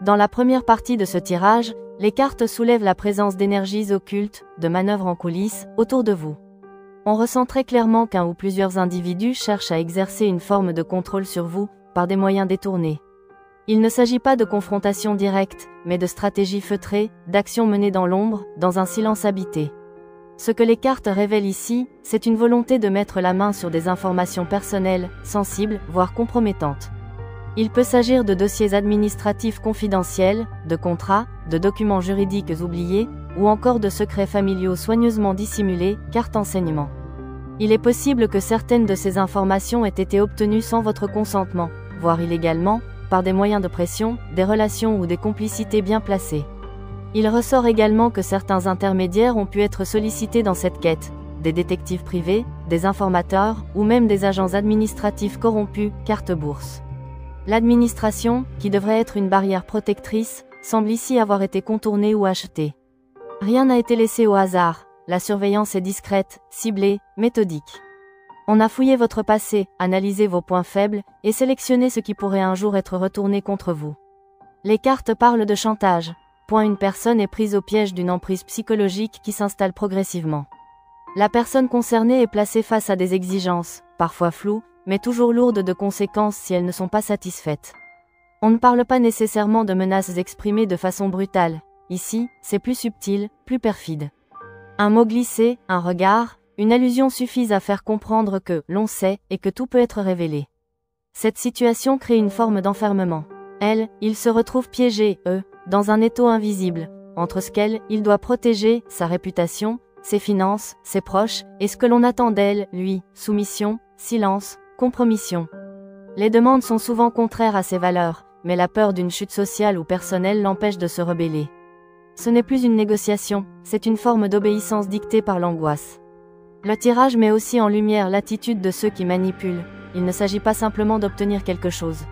Dans la première partie de ce tirage, les cartes soulèvent la présence d'énergies occultes, de manœuvres en coulisses, autour de vous. On ressent très clairement qu'un ou plusieurs individus cherchent à exercer une forme de contrôle sur vous, par des moyens détournés. Il ne s'agit pas de confrontation directe, mais de stratégies feutrées, d'actions menées dans l'ombre, dans un silence habité. Ce que les cartes révèlent ici, c'est une volonté de mettre la main sur des informations personnelles, sensibles, voire compromettantes. Il peut s'agir de dossiers administratifs confidentiels, de contrats, de documents juridiques oubliés, ou encore de secrets familiaux soigneusement dissimulés, carte enseignement. Il est possible que certaines de ces informations aient été obtenues sans votre consentement, voire illégalement, par des moyens de pression, des relations ou des complicités bien placées. Il ressort également que certains intermédiaires ont pu être sollicités dans cette quête, des détectives privés, des informateurs, ou même des agents administratifs corrompus, carte bourse. L'administration, qui devrait être une barrière protectrice, semble ici avoir été contournée ou achetée. Rien n'a été laissé au hasard, la surveillance est discrète, ciblée, méthodique. On a fouillé votre passé, analysé vos points faibles, et sélectionné ce qui pourrait un jour être retourné contre vous. Les cartes parlent de chantage. Une personne est prise au piège d'une emprise psychologique qui s'installe progressivement. La personne concernée est placée face à des exigences, parfois floues, mais toujours lourdes de conséquences si elles ne sont pas satisfaites. On ne parle pas nécessairement de menaces exprimées de façon brutale. Ici, c'est plus subtil, plus perfide. Un mot glissé, un regard, une allusion suffisent à faire comprendre que l'on sait et que tout peut être révélé. Cette situation crée une forme d'enfermement. Il se retrouve piégé, dans un étau invisible, entre ce il doit protéger, sa réputation, ses finances, ses proches, et ce que l'on attend d'elle, lui, soumission, silence, compromission. Les demandes sont souvent contraires à ses valeurs, mais la peur d'une chute sociale ou personnelle l'empêche de se rebeller. Ce n'est plus une négociation, c'est une forme d'obéissance dictée par l'angoisse. Le tirage met aussi en lumière l'attitude de ceux qui manipulent, il ne s'agit pas simplement d'obtenir quelque chose.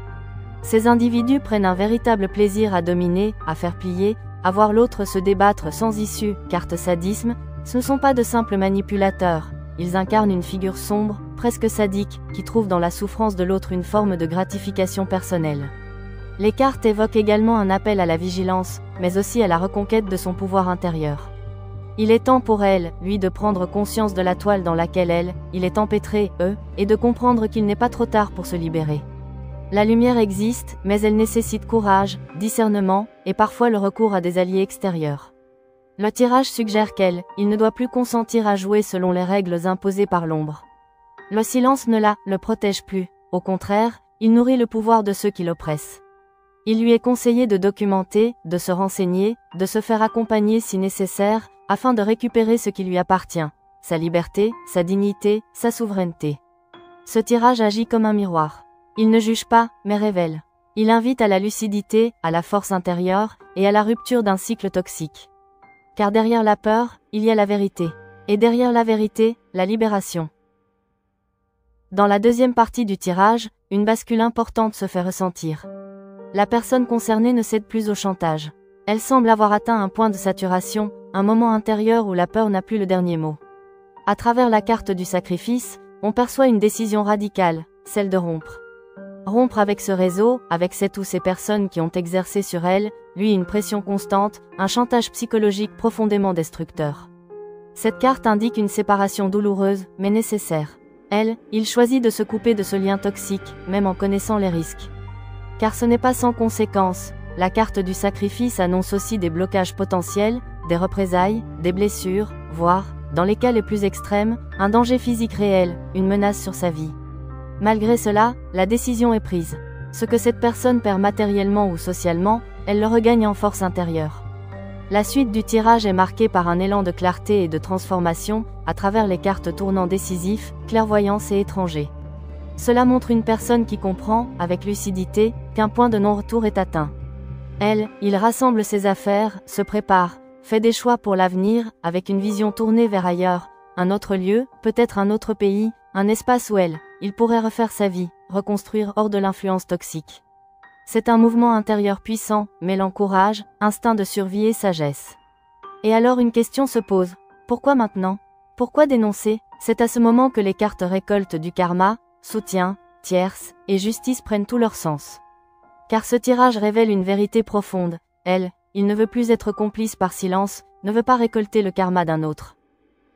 Ces individus prennent un véritable plaisir à dominer, à faire plier, à voir l'autre se débattre sans issue, carte sadisme, ce ne sont pas de simples manipulateurs, ils incarnent une figure sombre, presque sadique, qui trouve dans la souffrance de l'autre une forme de gratification personnelle. Les cartes évoquent également un appel à la vigilance, mais aussi à la reconquête de son pouvoir intérieur. Il est temps pour elle, lui, de prendre conscience de la toile dans laquelle il est empêtré, et de comprendre qu'il n'est pas trop tard pour se libérer. La lumière existe, mais elle nécessite courage, discernement, et parfois le recours à des alliés extérieurs. Le tirage suggère il ne doit plus consentir à jouer selon les règles imposées par l'ombre. Le silence ne le protège plus, au contraire, il nourrit le pouvoir de ceux qui l'oppressent. Il lui est conseillé de documenter, de se renseigner, de se faire accompagner si nécessaire, afin de récupérer ce qui lui appartient, sa liberté, sa dignité, sa souveraineté. Ce tirage agit comme un miroir. Il ne juge pas, mais révèle. Il invite à la lucidité, à la force intérieure, et à la rupture d'un cycle toxique. Car derrière la peur, il y a la vérité. Et derrière la vérité, la libération. Dans la deuxième partie du tirage, une bascule importante se fait ressentir. La personne concernée ne cède plus au chantage. Elle semble avoir atteint un point de saturation, un moment intérieur où la peur n'a plus le dernier mot. À travers la carte du sacrifice, on perçoit une décision radicale, celle de rompre. Rompre avec ce réseau, avec cette ou ces personnes qui ont exercé sur elle, lui une pression constante, un chantage psychologique profondément destructeur. Cette carte indique une séparation douloureuse, mais nécessaire. Il choisit de se couper de ce lien toxique, même en connaissant les risques. Car ce n'est pas sans conséquence, la carte du sacrifice annonce aussi des blocages potentiels, des représailles, des blessures, voire, dans les cas les plus extrêmes, un danger physique réel, une menace sur sa vie. Malgré cela, la décision est prise. Ce que cette personne perd matériellement ou socialement, elle le regagne en force intérieure. La suite du tirage est marquée par un élan de clarté et de transformation, à travers les cartes tournant décisifs, clairvoyance et étranger. Cela montre une personne qui comprend, avec lucidité, qu'un point de non-retour est atteint. Il rassemble ses affaires, se prépare, fait des choix pour l'avenir, avec une vision tournée vers ailleurs, un autre lieu, peut-être un autre pays, un espace où il pourrait refaire sa vie, reconstruire hors de l'influence toxique. C'est un mouvement intérieur puissant, mêlant courage, instinct de survie et sagesse. Et alors une question se pose. Pourquoi maintenant? Pourquoi dénoncer? C'est à ce moment que les cartes récoltes du karma, soutien, tierce et justice prennent tout leur sens. Car ce tirage révèle une vérité profonde. Elle, il ne veut plus être complice par silence, ne veut pas récolter le karma d'un autre.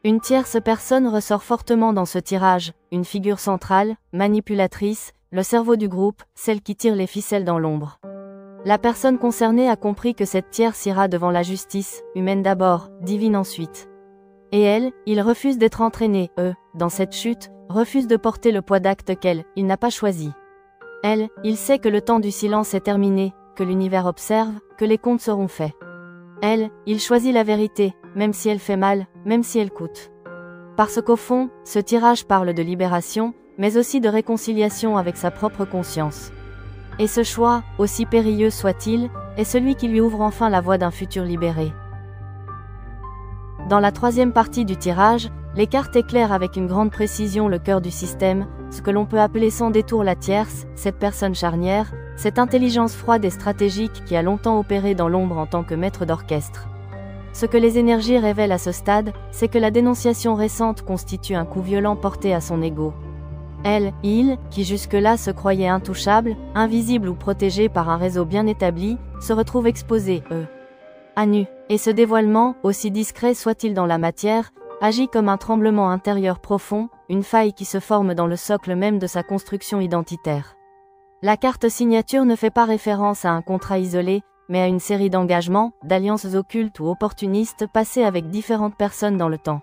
Une tierce personne ressort fortement dans ce tirage, une figure centrale, manipulatrice, le cerveau du groupe, celle qui tire les ficelles dans l'ombre. La personne concernée a compris que cette tierce ira devant la justice, humaine d'abord, divine ensuite. Et elle, il refuse d'être entraîné, dans cette chute, refuse de porter le poids d'actes il n'a pas choisi. Elle, il sait que le temps du silence est terminé, que l'univers observe, que les comptes seront faits. Elle, il choisit la vérité, même si elle fait mal, même si elle coûte. Parce qu'au fond, ce tirage parle de libération, mais aussi de réconciliation avec sa propre conscience. Et ce choix, aussi périlleux soit-il, est celui qui lui ouvre enfin la voie d'un futur libéré. Dans la troisième partie du tirage, les cartes éclairent avec une grande précision le cœur du système, ce que l'on peut appeler sans détour la tierce, cette personne charnière, cette intelligence froide et stratégique qui a longtemps opéré dans l'ombre en tant que maître d'orchestre. Ce que les énergies révèlent à ce stade, c'est que la dénonciation récente constitue un coup violent porté à son ego. Elle, il, qui jusque-là se croyait intouchable, invisible ou protégé par un réseau bien établi, se retrouve exposé, à nu. Et ce dévoilement, aussi discret soit-il dans la matière, agit comme un tremblement intérieur profond, une faille qui se forme dans le socle même de sa construction identitaire. La carte signature ne fait pas référence à un contrat isolé, mais à une série d'engagements, d'alliances occultes ou opportunistes passées avec différentes personnes dans le temps.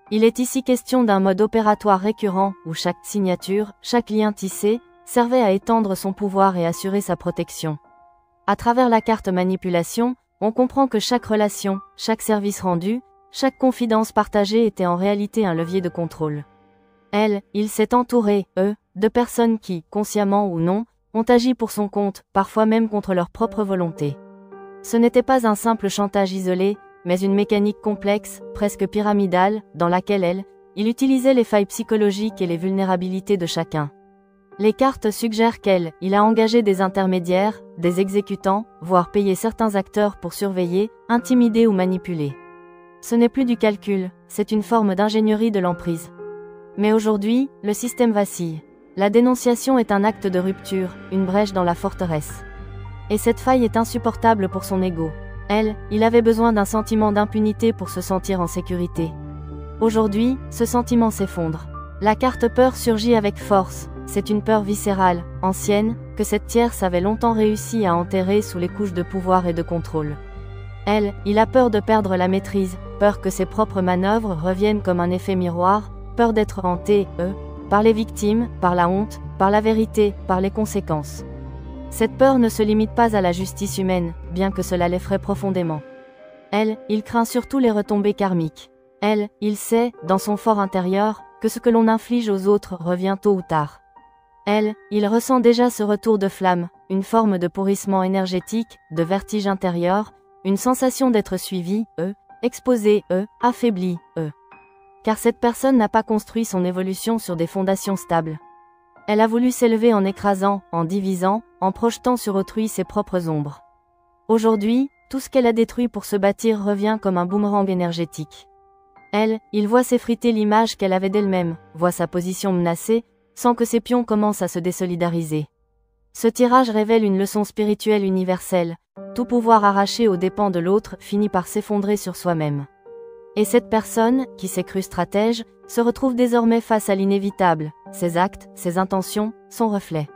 Il est ici question d'un mode opératoire récurrent, où chaque signature, chaque lien tissé, servait à étendre son pouvoir et assurer sa protection. À travers la carte manipulation, on comprend que chaque relation, chaque service rendu, chaque confidence partagée était en réalité un levier de contrôle. Elle, il s'est entouré, de personnes qui, consciemment ou non, ont agi pour son compte, parfois même contre leur propre volonté. Ce n'était pas un simple chantage isolé, mais une mécanique complexe, presque pyramidale, dans laquelle il utilisait les failles psychologiques et les vulnérabilités de chacun. Les cartes suggèrent il a engagé des intermédiaires, des exécutants, voire payé certains acteurs pour surveiller, intimider ou manipuler. Ce n'est plus du calcul, c'est une forme d'ingénierie de l'emprise. Mais aujourd'hui, le système vacille. La dénonciation est un acte de rupture, une brèche dans la forteresse. Et cette faille est insupportable pour son ego. Il avait besoin d'un sentiment d'impunité pour se sentir en sécurité. Aujourd'hui, ce sentiment s'effondre. La carte peur surgit avec force. C'est une peur viscérale, ancienne, que cette tierce avait longtemps réussi à enterrer sous les couches de pouvoir et de contrôle. Il a peur de perdre la maîtrise, peur que ses propres manœuvres reviennent comme un effet miroir, peur d'être hanté, par les victimes, par la honte, par la vérité, par les conséquences. Cette peur ne se limite pas à la justice humaine, bien que cela l'effraie profondément. Il craint surtout les retombées karmiques. Il sait, dans son fort intérieur, que ce que l'on inflige aux autres revient tôt ou tard. Il ressent déjà ce retour de flamme, une forme de pourrissement énergétique, de vertige intérieur, une sensation d'être suivi, exposé, affaibli, Car cette personne n'a pas construit son évolution sur des fondations stables. Elle a voulu s'élever en écrasant, en divisant, en projetant sur autrui ses propres ombres. Aujourd'hui, tout ce qu'elle a détruit pour se bâtir revient comme un boomerang énergétique. Il voit s'effriter l'image qu'elle avait d'elle-même, voit sa position menacée, sans que ses pions commencent à se désolidariser. Ce tirage révèle une leçon spirituelle universelle. Tout pouvoir arraché aux dépens de l'autre finit par s'effondrer sur soi-même. Et cette personne, qui s'est crue stratège, se retrouve désormais face à l'inévitable, ses actes, ses intentions, son reflet.